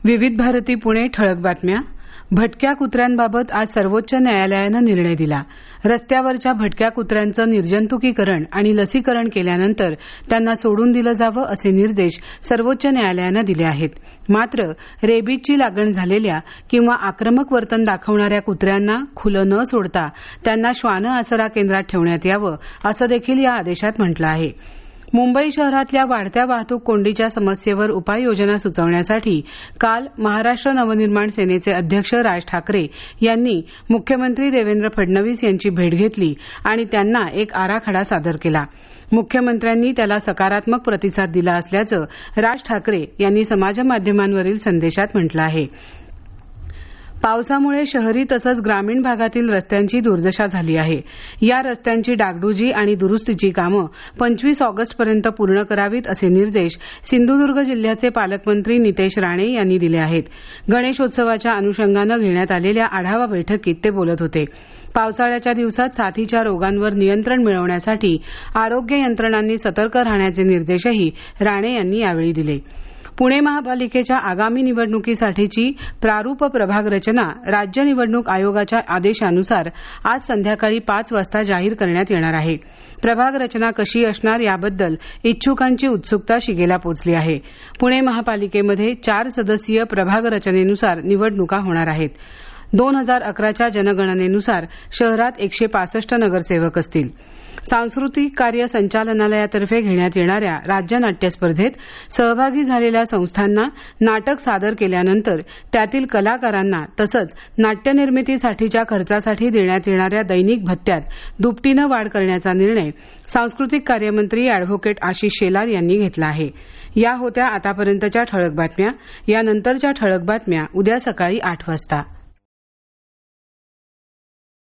विविध भारती पुणे ठळक बातम्या. भटक्या कुत्र्यांबाबत आज सर्वोच्च न्यायालयानं निर्णय दिला. रस्त्यावरच्या भटक्या कुत्र्यांचं निर्जंतुकीकरण आणि लसीकरण केल्यानंतर त्यांना सोडून दिलं जावं असे निर्देश सर्वोच्च न्यायालयानं दिले आहेत. मात्र रेबीजची लागण झालेल्या किंवा आक्रमक वर्तन दाखवणाऱ्या कुत्र्यांना खुलं न सोडता त्यांना श्वान आसरा केंद्रात ठेवण्यात यावं असं देखील या आदेशात म्हटलं आहे. मुंबई शहरातल्या वाढत्या वाहतूक कोंडीच्या समस्येवर उपाययोजना सुचवण्यासाठी काल महाराष्ट्र नवनिर्माण सेनेचे अध्यक्ष राज ठाकरे यांनी मुख्यमंत्री देवेंद्र फडणवीस यांची भेट घेतली आणि त्यांना एक आराखडा सादर केला. मुख्यमंत्र्यांनी त्याला सकारात्मक प्रतिसाद दिला असल्याचं राज ठाकरे यांनी समाजमाध्यमांवरील संदेशात म्हटलं आहे. पावसामुळे शहरी तसंच ग्रामीण भागातील रस्त्यांची दुर्दशा झाली आहे. या रस्त्यांची डागडुजी आणि दुरुस्तीची कामं 25 ऑगस्टपर्यंत पूर्ण करावीत असे निर्देश सिंधुदुर्ग जिल्ह्याचे पालकमंत्री नितेश राणे यांनी दिले आहेत. गणेशोत्सवाच्या अनुषंगानं घेण्यात आलेल्या आढावा बैठकीत ते बोलत होते. पावसाळ्याच्या दिवसात साथीच्या रोगांवर नियंत्रण मिळवण्यासाठी आरोग्य यंत्रणांनी सतर्क राहण्याचे निर्देशही राणे यांनी यावेळी दिले. पुणे महापालिकेच्या आगामी निवडणुकीसाठीची प्रारूप प्रभाग रचना राज्य निवडणूक आयोगाच्या आदेशानुसार आज संध्याकाळी 5 वाजता जाहीर करण्यात येणार आहे. प्रभाग रचना कशी असणार याबद्दल इच्छुकांची उत्सुकता शिगेला पोचली आहे. पुणे महापालिकेमध्ये 4 सदस्यीय प्रभाग रचनेनुसार निवडणुका होणार आहेत. 2011च्या जनगणनेनुसार शहरात 165 नगरसेवक असतील. सांस्कृतिक कार्य संचालनालयातर्फे घेण्यात येणाऱ्या राज्य नाट्य स्पर्धेत सहभागी झालेल्या संस्थांना नाटक सादर केल्यानंतर त्यातील कलाकारांना तसंच नाट्यनिर्मितीसाठीच्या खर्चासाठी देण्यात येणाऱ्या दैनिक भत्त्यात दुपटीनं वाढ करण्याचा निर्णय सांस्कृतिक कार्यमंत्री अॅडव्होकेट आशिष शेलार यांनी घेतला आहे. या होत्या आतापर्यंतच्या ठळक बातम्या. यानंतरच्या ठळक बातम्या उद्या सकाळी 8 वाजता.